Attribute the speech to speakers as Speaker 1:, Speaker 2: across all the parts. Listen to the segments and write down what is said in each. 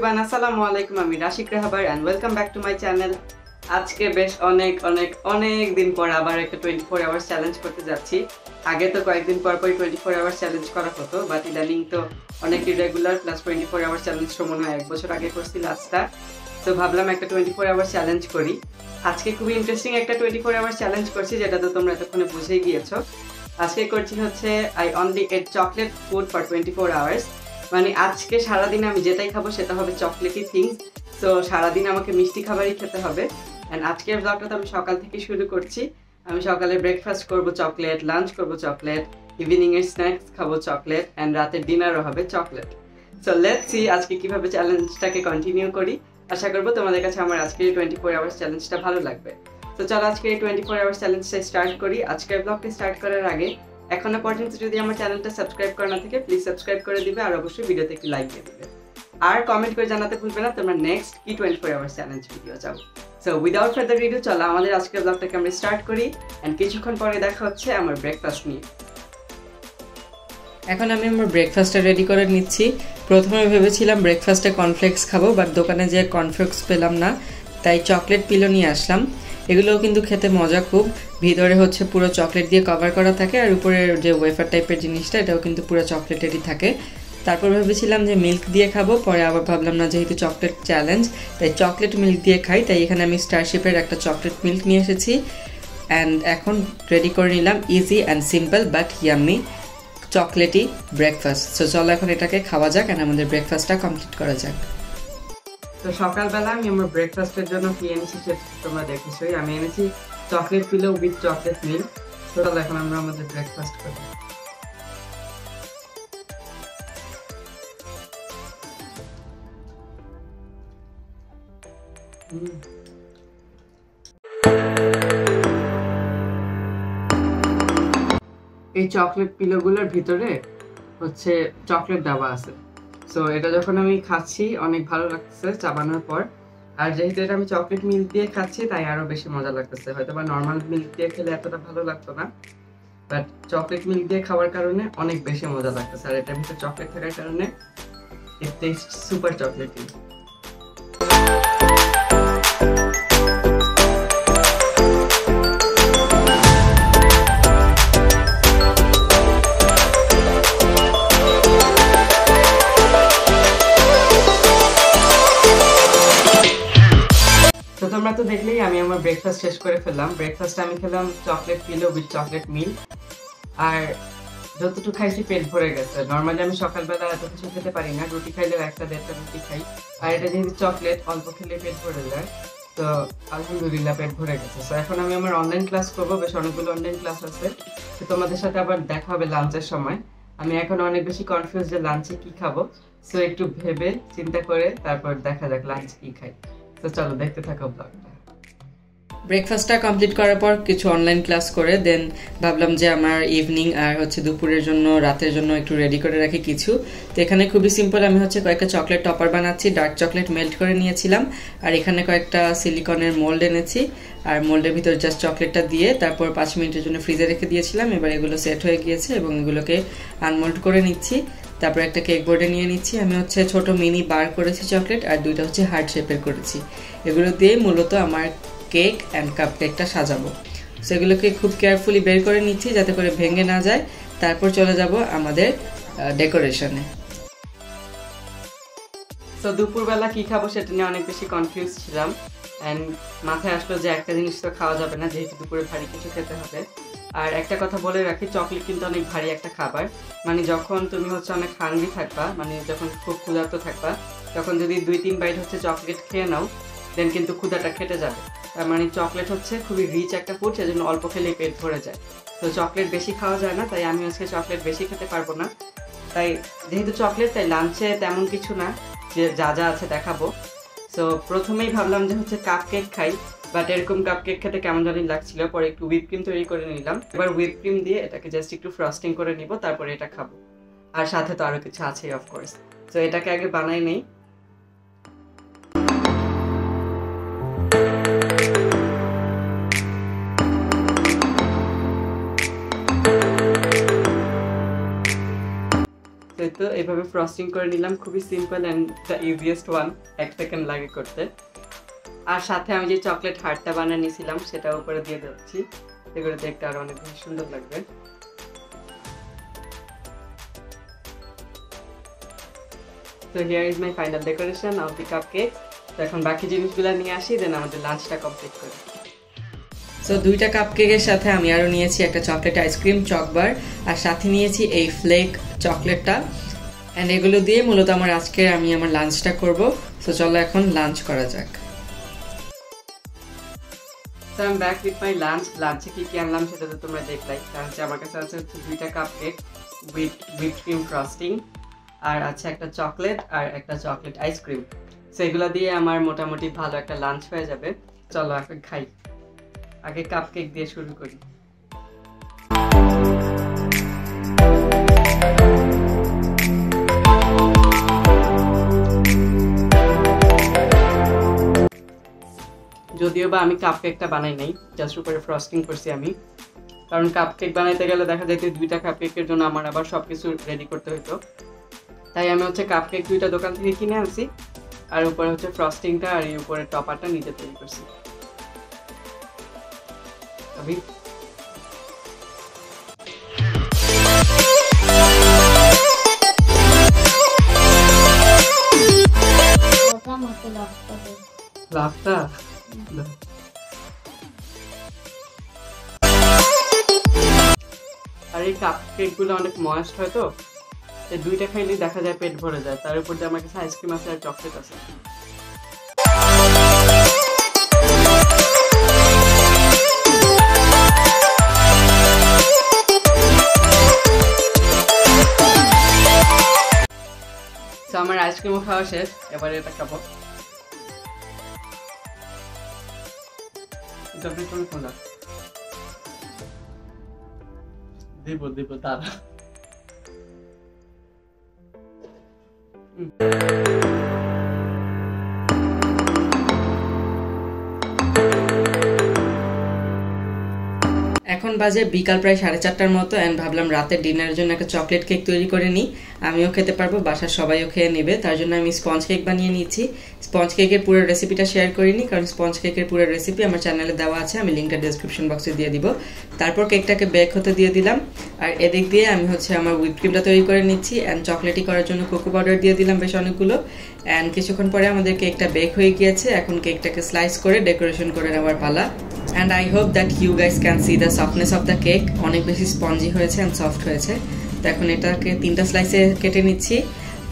Speaker 1: Everyone, আসসালামু আলাইকুম। আমি Rashik Rahabar and welcome back to my channel. আজকে বেশ অনেক দিন পর আবার একটা 24 আওয়ার্স চ্যালেঞ্জ করতে যাচ্ছি। আগে তো কয়েকদিন পর 24 আওয়ার্স চ্যালেঞ্জ করা হতো, বাট ইদানিং তো অনেক ইরেগুলার প্লাস 24 আওয়ার্স চ্যালেঞ্জ তো মনে হয় 1 বছর আগে করছি লাস্টটা। তো ভাবলাম একটা 24 আওয়ার্স চ্যালেঞ্জ করি। আজকে খুবই ইন্টারেস্টিং একটা 24 আওয়ার্স চ্যালেঞ্জ করছি, যেটা তো তোমরা এতক্ষণে বুঝেই গিয়েছো। আজকে করছি হচ্ছে I only at chocolate food for 24 hours. মানে আজকে সারাদিন আমি যেটাই খাবো সেটা হবে চকলেটি থিংস। তো সারাদিন আমাকে মিষ্টি খাবারই খেতে হবে। অ্যান্ড আজকের ব্লগটা তো আমি সকাল থেকে শুরু করছি। আমি সকালে ব্রেকফাস্ট করব চকলেট, লাঞ্চ করব চকলেট, ইভিনিংয়ের স্ন্যাক্স খাবো চকলেট, অ্যান্ড রাতের ডিনারও হবে চকলেট। সো লেটস সি আজকে কিভাবে চ্যালেঞ্জটাকে কন্টিনিউ করি। আশা করবো তোমাদের কাছে আমার আজকের 24 আওয়ার্স চ্যালেঞ্জটা ভালো লাগবে। তো চলো আজকে এই 24 আওয়ার্স চ্যালেঞ্জটা স্টার্ট করি। আজকের ব্লগটা স্টার্ট করার আগে এখনো পর্যন্ত যদি আমার চ্যানেলটা সাবস্ক্রাইব করা না থাকে প্লিজ সাবস্ক্রাইব করে দিবে, আর অবশ্যই ভিডিওতে একটি লাইক দিয়ে দিবে, আর কমেন্ট করে জানাতে ভুলবে না তোমরা নেক্সট কি 24 আওয়ার্স চ্যালেঞ্জ ভিডিও চাও। সো উইদাউট ফার্দার ভিডিও চলো আমাদের আজকের ব্লগটাকে আমরা স্টার্ট করি। অ্যান্ড কিছুক্ষণ পরে দেখা হচ্ছে আমার ব্রেকফাস্ট নিয়ে। এখন আমি আমার ব্রেকফাস্টটা রেডি করে নিচ্ছি। প্রথমে ভেবেছিলাম ব্রেকফাস্টে কর্নফ্লেক্স খাবো, বাট দোকানে যেয়ে কর্নফ্লেক্স পেলাম না, তাই চকলেট পিলো নিয়ে আসলাম। এগুলোও কিন্তু খেতে মজা খুব। ভিতরে হচ্ছে পুরো চকলেট দিয়ে কভার করা থাকে, আর উপরে যে ওয়েফার টাইপের জিনিসটা এটাও কিন্তু পুরো চকলেটেরই থাকে। তারপর ভেবেছিলাম যে মিল্ক দিয়ে খাবো, পরে আবার ভাবলাম না, যেহেতু চকলেট চ্যালেঞ্জ তাই চকলেট মিল্ক দিয়ে খাই। তাই এখানে আমি স্টারশিপের একটা চকলেট মিল্ক নিয়ে এসেছি। অ্যান্ড এখন রেডি করে নিলাম easy and simple but yummy chocolatey breakfast. So চলো এখন এটাকে খাওয়া যাক, অ্যান্ড আমাদের ব্রেকফাস্টটা কমপ্লিট করা যাক। তো সকালবেলা আমি আমার ব্রেকফাস্টের জন্য কি এনেছি সেটা তোমরা দেখেছোই। আমি এনেছি chocolate pillow with chocolate milk. তো এখন আমরা আমাদের ব্রেকফাস্ট করি। এই চকলেট পিলোগুলোর ভিতরে হচ্ছে চকলেট দেওয়া আছে। সো এটা যখন আমি খাচ্ছি অনেক ভালো লাগতেছে চাবানোর পর। আর যেহেতু এটা আমি চকলেট মিল্ক দিয়ে খাচ্ছি তাই আরো বেশি মজা লাগতেছে। হয়তো বা নর্মাল মিল্ক দিয়ে খেলে এতটা ভালো লাগতো না, বাট চকলেট মিল্ক দিয়ে খাওয়ার কারণে অনেক বেশি মজা লাগতেছে। আর এটার ভিতরে চকলেট থাকার কারণে ইট টেস্ট সুপার চকলেটি। তো তোমরা তো দেখলেই আমি আমার ব্রেকফাস্ট শেষ করে ফেললাম। ব্রেকফাস্টে আমি খেলাম chocolate pillow with chocolate milk, আর যতটুকু খাইছি পেট ভরে গেছে। নর্মালি আমি সকালবেলা এত কিছু খেতে পারি না, রুটি খাইলেও 1-1.5টা রুটি খাই, আর এটা যেহেতু চকলেট অল্প খেলে পেট ভরে যায়, তো আলহামদুলিল্লাহ পেট ভরে গেছে। তো এখন আমি আমার অনলাইন ক্লাস করবো, বেশ অনেকগুলো অনলাইন ক্লাস আছে। তো তোমাদের সাথে আবার দেখা হবে লাঞ্চের সময়। আমি এখন অনেক বেশি কনফিউজ যে লাঞ্চে কি খাবো। সো একটু ভেবে চিন্তা করে তারপর দেখা যাক লাঞ্চ কি খাই। তো চলো দেখতে থাকো ব্লগটা। ব্রেকফাস্টটা কমপ্লিট করার পর কিছু অনলাইন ক্লাস করে দেন ভাবলাম যে আমার ইভিনিং আর হচ্ছে দুপুরের জন্য রাতের জন্য একটু রেডি করে রাখি কিছু। তো এখানে খুবই সিম্পল, আমি হচ্ছে কয়েকটা চকলেট টপার বানাচ্ছি। ডার্ক চকলেট মেল্ট করে নিয়েছিলাম, আর এখানে কয়েকটা সিলিকনের মোল্ড এনেছি, আর মোল্ডের ভিতর জাস্ট চকলেটটা দিয়ে তারপর 5 মিনিটের জন্য ফ্রিজে রেখে দিয়েছিলাম। এবার এগুলো সেট হয়ে গিয়েছে এবং এগুলোকে আনমোল্ড করে নিচ্ছি। তারপর একটা কেক বোর্ডে নিয়ে নিচ্ছি। আমি হচ্ছে ছোট মিনি বার করেছি চকলেট, আর 2টা হচ্ছে হার্ট শেপের করেছি। এগুলো দিয়ে মূলত আমার কেক অ্যান্ড কাপ কেকটা সাজাবো। সেগুলোকে খুব কেয়ারফুলি বের করে নিচ্ছি যাতে করে ভেঙে না যায়। তারপর চলে যাব আমাদের ডেকোরেশনে। তো দুপুরবেলা কি খাবো সেটা নিয়ে অনেক বেশি কনফিউজ ছিলাম, অ্যান্ড মাথায় আসলো যে একটা জিনিস তো খাওয়া যাবে না, যেহেতু দুপুরে ভারী কিছু খেতে হবে। আর একটা কথা বলে রাখি, চকলেট কিন্তু অনেক ভারী একটা খাবার। মানে যখন তুমি হচ্ছে অনেক হাংরি থাকবা, মানে যখন খুব ক্ষুধার্ত থাকবা, তখন যদি 2-3 বাইট হচ্ছে চকলেট খেয়ে নাও, দেন কিন্তু ক্ষুধাটা কেটে যাবে। তার মানে চকলেট হচ্ছে খুবই রিচ একটা ফুড, সেজন্য অল্প খেলেই পেট ভরে যায়। তো চকলেট বেশি খাওয়া যায় না, তাই আমি আজকে চকলেট বেশি খেতে পারবো না। তাই যেহেতু চকলেট, তাই লাঞ্চে তেমন কিছু না, যে যা যা আছে দেখাবো। সো প্রথমেই ভাবলাম যে হচ্ছে কাপ কেক খাই, বাট এরকম কাপ কেক খেতে কেমন জানি লাগছিল। পরে একটু হুইপ ক্রিম তৈরি করে নিলাম। এবার হুইপ ক্রিম দিয়ে এটাকে জাস্ট একটু ফ্রস্টিং করে নিব, তারপরে এটা খাবো। আর সাথে তো আরও কিছু আছেই অফকোর্স। সো এটাকে আগে বানাই নেই। তো এইভাবে ফ্রস্টিং করে নিলাম, খুবই simple and the easiest one, 1 second লাগে করতে। আর সাথে আমি যে চকলেট হার্টটা বানিয়ে নিয়েছিলাম সেটাও উপরে দিয়ে দিচ্ছি, এগুলো দেখতে আরো অনেক বেশি সুন্দর লাগবে। So here is my final decoration of the cupcake. তো এখন বাকি জিনিসগুলো নিয়ে আসি, দেন আমাদের লাঞ্চটা কমপ্লিট করি। সো 2টা কাপকেকের সাথে আমি আরও নিয়েছি একটা চকলেট আইসক্রিম চকবার, আর সাথে নিয়েছি এই ফ্লেক চকলেটটা, অ্যান্ড এগুলো দিয়ে মূলত আমি আমার লাঞ্চটা করব। সো চলো এখন লাঞ্চ করা যাক। So I am back with my lunch. লাঞ্চে কি কি আনলাম সেটা তো তোমরা দেখলাই। তার হচ্ছে আমার কাছে আছে 2টা cupcake with whip cream frosting, আর আছে একটা চকলেট আর একটা চকলেট আইসক্রিম। সো এগুলো দিয়ে আমার মোটামুটি ভালো একটা লাঞ্চ হয়ে যাবে। চলো এখন খাই। আগে কাপকেক দিয়ে শুরু করি। যদিও বা আমি কাপকেকটা বানাই নাই, জাস্ট উপরে ফ্রস্টিং করছি আমি, কারণ কাপকেক বানাইতে গেলে দেখা যায় 2টা কাপকেকের জন্য আমার আবার সবকিছু রেডি করতে হতো। তাই আমি হচ্ছে কাপকেক 2টা দোকান থেকে কিনে আনছি, আর উপরে হচ্ছে ফ্রস্টিংটা আর এই উপরে টপারটা নিজে তৈরি করছি। अभी লাফটা আর এই কাপকেক গুলো অনেক ময়েস্ট হয়, তো এই 2টা খাইলেই দেখা যায় পেট ভরে যায়। তার উপর দিয়ে আমার কাছে আইসক্রিম আছে আর চকলেট আছে। আমার আইসক্রিমও খাওয়া শেষ, এবারে এটা খাবো। দিব দাদা। এখন বাজে বিকাল প্রায় 4:30টার মতো, অ্যান্ড ভাবলাম রাতের ডিনারের জন্য একটা চকলেট কেক তৈরি করে নিই। আমিও খেতে পারবো, বাসার সবাইও খেয়ে নেবে। তার জন্য আমি স্পঞ্জ কেক বানিয়ে নিচ্ছি। স্পঞ্জ কেকের পুরো রেসিপিটা শেয়ার করিনি, কারণ স্পঞ্জ কেকের পুরো রেসিপি আমার চ্যানেলে দেওয়া আছে, আমি লিঙ্কটা ডেসক্রিপশন বক্সে দিয়ে দিব। তারপর কেকটাকে বেক হতে দিয়ে দিলাম, আর এদিক দিয়ে আমি হচ্ছে আমার হুইপ ক্রিমটা তৈরি করে নিচ্ছি, অ্যান্ড চকলেটি করার জন্য কোকো পাউডার দিয়ে দিলাম বেশ অনেকগুলো। অ্যান্ড কিছুক্ষণ পরে আমাদের কেকটা বেক হয়ে গিয়েছে। এখন কেকটাকে স্লাইস করে ডেকোরেশন করে নেওয়ার পালা। And I hope that you guys can see the softness of the cake. অনেক বেশি স্পঞ্জি হয়েছে and সফট হয়েছে। তো এখন এটাকে 3টা স্লাইসে কেটে নিচ্ছি,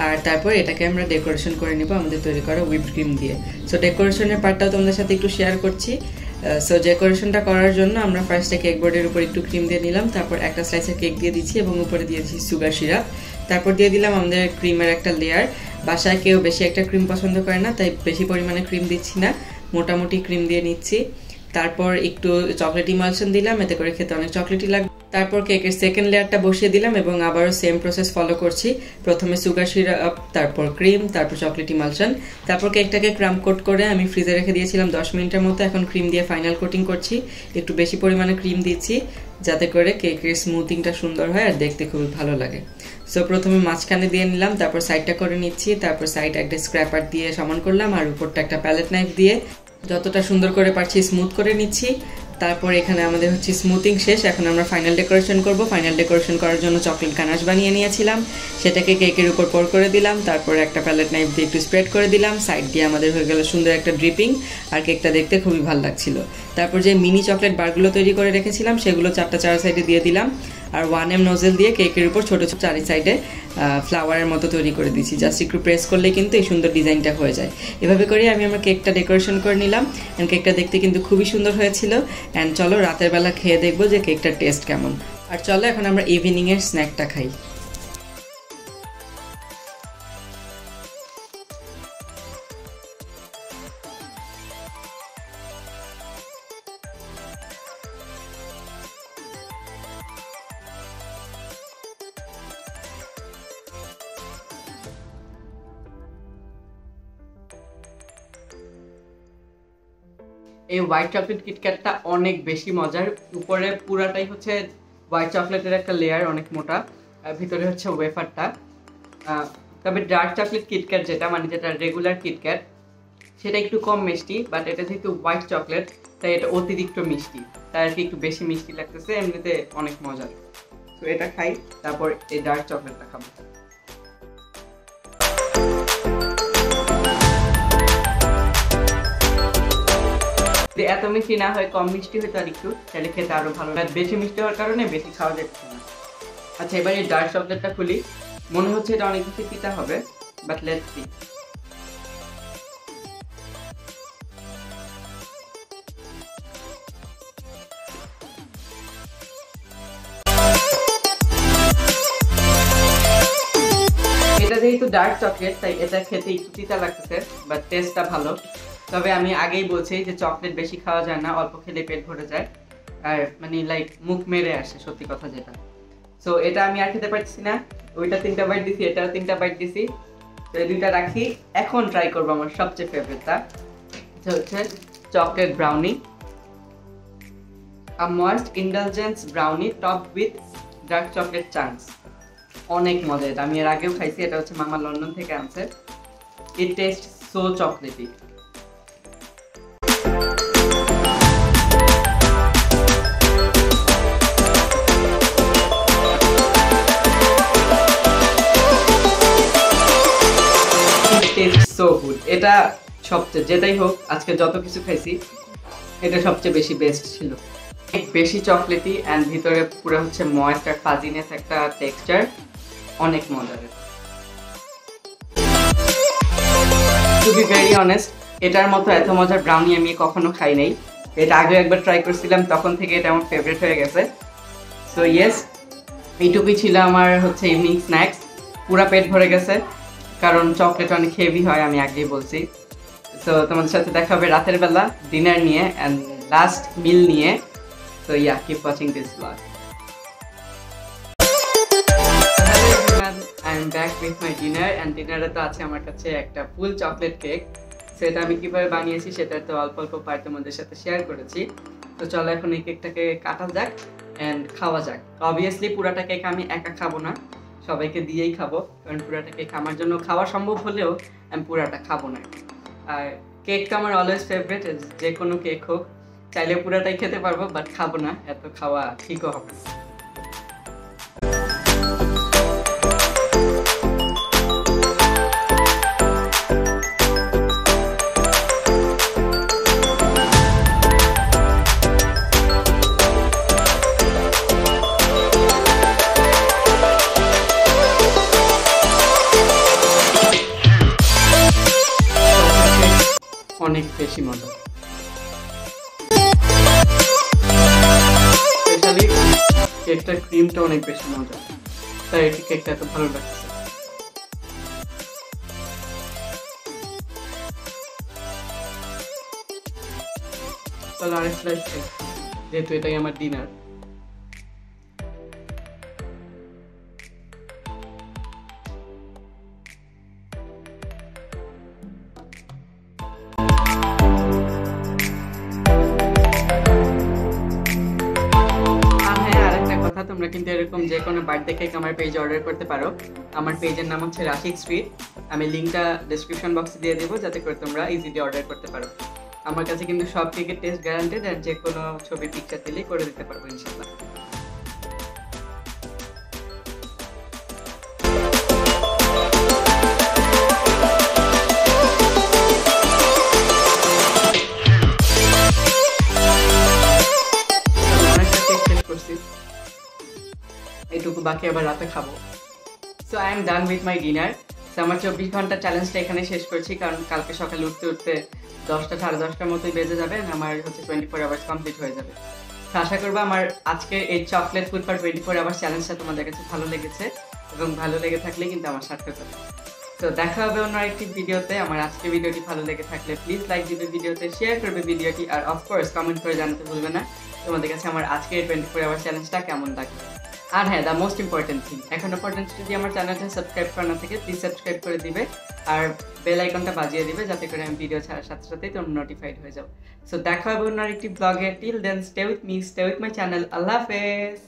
Speaker 1: আর তারপর এটাকে আমরা ডেকোরেশন করে নিব আমাদের তৈরি করা হুইপ ক্রিম দিয়ে। সো ডেকোরেশনের পার্টটাও তোমাদের সাথে একটু শেয়ার করছি। সো ডেকোরেশনটা করার জন্য আমরা ফার্স্টে কেক বোর্ডের উপর একটু ক্রিম দিয়ে নিলাম, তারপর একটা স্লাইসের কেক দিয়ে দিচ্ছি এবং উপরে দিয়ে দিচ্ছি সুগার সিরাপ। তারপর দিয়ে দিলাম আমাদের ক্রিমের একটা লেয়ার। বাসায় কেউ বেশি একটা ক্রিম পছন্দ করে না, তাই বেশি পরিমাণে ক্রিম দিচ্ছি না, মোটামুটি ক্রিম দিয়ে নিচ্ছি। তারপর একটু চকলেট ইমালশন দিলাম, এতে করে খেতে অনেক চকলেটই লাগবে। তারপর কেকের সেকেন্ড লেয়ারটা বসিয়ে দিলাম এবং আবারও সেম প্রসেস ফলো করছি। প্রথমে সুগার সিরাপ, তারপর ক্রিম, তারপর চকলেট ইমালশন। তারপর কেকটাকে ক্রাম কোট করে আমি ফ্রিজে রেখে দিয়েছিলাম 10 মিনিটের মতো। এখন ক্রিম দিয়ে ফাইনাল কোটিং করছি। একটু বেশি পরিমাণে ক্রিম দিচ্ছি যাতে করে কেকের স্মুথিংটা সুন্দর হয় আর দেখতে খুবই ভালো লাগে। সো প্রথমে মাঝখানে দিয়ে নিলাম, তারপর সাইডটা করে নিচ্ছি, তারপর সাইড একটা স্ক্র্যাপার দিয়ে সমান করলাম, আর উপরটা একটা প্যালেট নাইফ দিয়ে যতটা সুন্দর করে পারছি স্মুথ করে নিচ্ছি। তারপর এখানে আমাদের হচ্ছে স্মুথিং শেষ। এখন আমরা ফাইনাল ডেকোরেশন করব। ফাইনাল ডেকোরেশন করার জন্য চকলেট গানাশ বানিয়ে নিয়েছিলাম, সেটাকে কেকের উপর পোর করে দিলাম। তারপর একটা প্যালেট নাইফ দিয়ে একটু স্প্রেড করে দিলাম। সাইড দিয়ে আমাদের হয়ে গেল সুন্দর একটা ড্রিপিং, আর কেকটা দেখতে খুবই ভালো লাগছিল। তারপর যে মিনি চকলেট বারগুলো তৈরি করে রেখেছিলাম সেগুলো 4টা চার সাইডে দিয়ে দিলাম, আর 1M নোজেল দিয়ে কেকের উপর ছোটো ছোটো চারি সাইডে ফ্লাওয়ারের মতো তৈরি করে দিচ্ছি। জাস্ট একটু প্রেস করলে কিন্তু এই সুন্দর ডিজাইনটা হয়ে যায়। এভাবে করে আমি আমার কেকটা ডেকোরেশন করে নিলাম, অ্যান্ড কেকটা দেখতে কিন্তু খুবই সুন্দর হয়েছিল। অ্যান্ড চলো রাতের বেলা খেয়ে দেখবো যে কেকটার টেস্ট কেমন। আর চলো এখন আমরা ইভিনিংয়ের স্ন্যাকটা খাই। এই হোয়াইট চকলেট কিটক্যাটটা অনেক বেশি মজার। উপরে পুরাটাই হচ্ছে হোয়াইট চকলেটের একটা লেয়ার, অনেক মোটা, আর ভিতরে হচ্ছে ওয়েফারটা। তবে ডার্ক চকলেট কিটক্যাট যেটা মানে যেটা রেগুলার কিটক্যাট সেটা একটু কম মিষ্টি, বাট এটা যেহেতু হোয়াইট চকলেট তাই এটা অতিরিক্ত মিষ্টি, তাই আর কি একটু বেশি মিষ্টি লাগতেছে, এমনিতে অনেক মজার। তো এটা খাই, তারপর এই ডার্ক চকলেটটা খাবো। যদি এত মিষ্টি না হয়, কম মিষ্টি হয়তো আর একটু, তাহলে খেতে আরো ভালো লাগে। বেশি মিষ্টি হওয়ার কারণে বেশি খাওয়া যাচ্ছে না। আচ্ছা, এবার এই ডার্ক চকলেটটা খুলি। মনে হচ্ছে এটা অনেক বেশি তিতা হবে, বাট লেটস সি। এটা যেহেতু ডার্ক চকলেট তাই এটা খেতে একটু তিতা লাগতেছে, বাট টেস্টটা ভালো। তবে আমি আগেই বলছি যে চকলেট বেশি খাওয়া যায় না, অল্প খেলে পেট ভরে যায় আর মানে লাইক মুখ মেরে আসে, সত্যি কথা যেটা। সো এটা আমি আর খেতে পারছি না, ওইটা 3টা বাইট দিছি, এটাও 3টা বাইট দিছি। তো এই দুইটা রাখি। এখন ট্রাই করবো আমার সবচেয়ে ফেভারিটটা, এটা হচ্ছে chocolate brownie, a moist indulgence brownie top with dark chocolate chunks. অনেক মজা, এটা আমি এর আগেও খাইছি, এটা হচ্ছে মামা লন্ডন থেকে আনছে। ইট test so chocolatey. So good. এটা সবচেয়ে, যেটাই হোক আজকে যত কিছু খাইছি এটা সবচেয়ে বেশি বেস্ট ছিল। বেশি চকলেটি অ্যান্ড ভিতরে পুরো হচ্ছে ময়েস্ট আর ফাজিনেস একটা টেক্সচার, অনেক মজার। টু বি ভেরি অনেস্ট, এটার মতো এত মজার ব্রাউনি আমি কখনো খাই নাই। এটা আগে একবার ট্রাই করছিলাম, তখন থেকে এটা আমার ফেভারিট হয়ে গেছে। সো ইয়েস, এইটুকুই ছিল আমার হচ্ছে ইভিনিং স্ন্যাক্স। পুরা পেট ভরে গেছে, কারণ চকলেট অনেক হেভি হয়, আমি আগেই বলছি। সো তোমাদের সাথে দেখা হবে রাতের বেলা ডিনার নিয়ে অ্যান্ড লাস্ট মিল নিয়ে। So yeah, keep watching this blog. I am back with my dinner and ডিনারে তো আছে আমার কাছে একটা ফুল চকলেট কেক। সেটা আমি কিভাবে বানিয়েছি সেটা তো অল্প অল্প পার্ট তোমাদের সাথে শেয়ার করেছি। তো চলো এখন এই কেকটাকে কাটা যাক অ্যান্ড খাওয়া যাক। অবভিয়াসলি পুরাটা কেক আমি একা খাবো না, সবাইকে দিয়েই খাবো, কারণ পুরাটা কেক আমার জন্য খাওয়া সম্ভব হলেও আমি পুরাটা খাবো না। আর কেকটা আমার অলওয়েজ ফেভারিট, যে কোনো কেক হোক চাইলে পুরাটাই খেতে পারবো, বাট খাবো না, এত খাওয়া ঠিকও হবে। অনেক বেশি মজা, স্পেশালি কেকটার ক্রিমটা অনেক বেশি মজা, তাই এই কেকটা এত ভালো লাগছে। তাহলে আরেক স্লাইস খাই, যেহেতু এটাই আমার ডিনার। তোমরা কিন্তু এরকম যে কোনো বার্থডে কেক আমার পেজে অর্ডার করতে পারো। আমার পেজের নাম হচ্ছে রাশিক স্ট্রিট, আমি লিঙ্কটা ডেসক্রিপশন বক্সে দিয়ে দেবো যাতে করে তোমরা ইজিলি অর্ডার করতে পারো। আমার কাছে কিন্তু সব কেকের টেস্ট গ্যারান্টেড, আর যে কোনো ছবি পিকচার দিলেই করে দিতে পারবো ইনশাআল্লাহ। এইটুকু বাকি আবার রাতে খাবো। So I am done with my dinner. So আমার 24 ঘন্টা চ্যালেঞ্জটা এখানে শেষ করছি, কারণ কালকে সকালে উঠতে উঠতে 10টা সাড়ে 10টার মতোই বেজে যাবে, আমার হচ্ছে 24 আওয়ার্স কমপ্লিট হয়ে যাবে। তো আশা করবো আমার আজকে এই চকলেট ফুড ফর 24 আওয়ার্স চ্যালেঞ্জটা তোমাদের কাছে ভালো লেগেছে, এবং ভালো লেগে থাকলে কিন্তু আমার সার্থক হবে। তো দেখা হবে অন্য আরেকটি ভিডিওতে। আমার আজকে ভিডিওটি ভালো লেগে থাকলে প্লিজ লাইক দিবে ভিডিওতে, শেয়ার করবে ভিডিওটি, আর অফকোর্স কমেন্ট করে জানাতে ভুলবে না তোমাদের কাছে আমার আজকে 24 আওয়ার চ্যালেঞ্জটা কেমন লাগবে। আর হ্যাঁ, দ্য মোস্ট ইম্পর্টেন্ট থিং, এখনো পর্যন্ত যদি আমার চ্যানেলটা সাবস্ক্রাইব করা না থাকে প্লিজ সাবস্ক্রাইব করে দিবে, আর বেল আইকনটা বাজিয়ে দিবে যাতে করে আমি ভিডিও ছাড়ার সাথে সাথেই তোমরা নোটিফাইড হয়ে যাও। সো দেখা হবে অন্য আরেকটি ব্লগে। Till then stay with me, stay with my channel. আল্লাহ হাফেজ।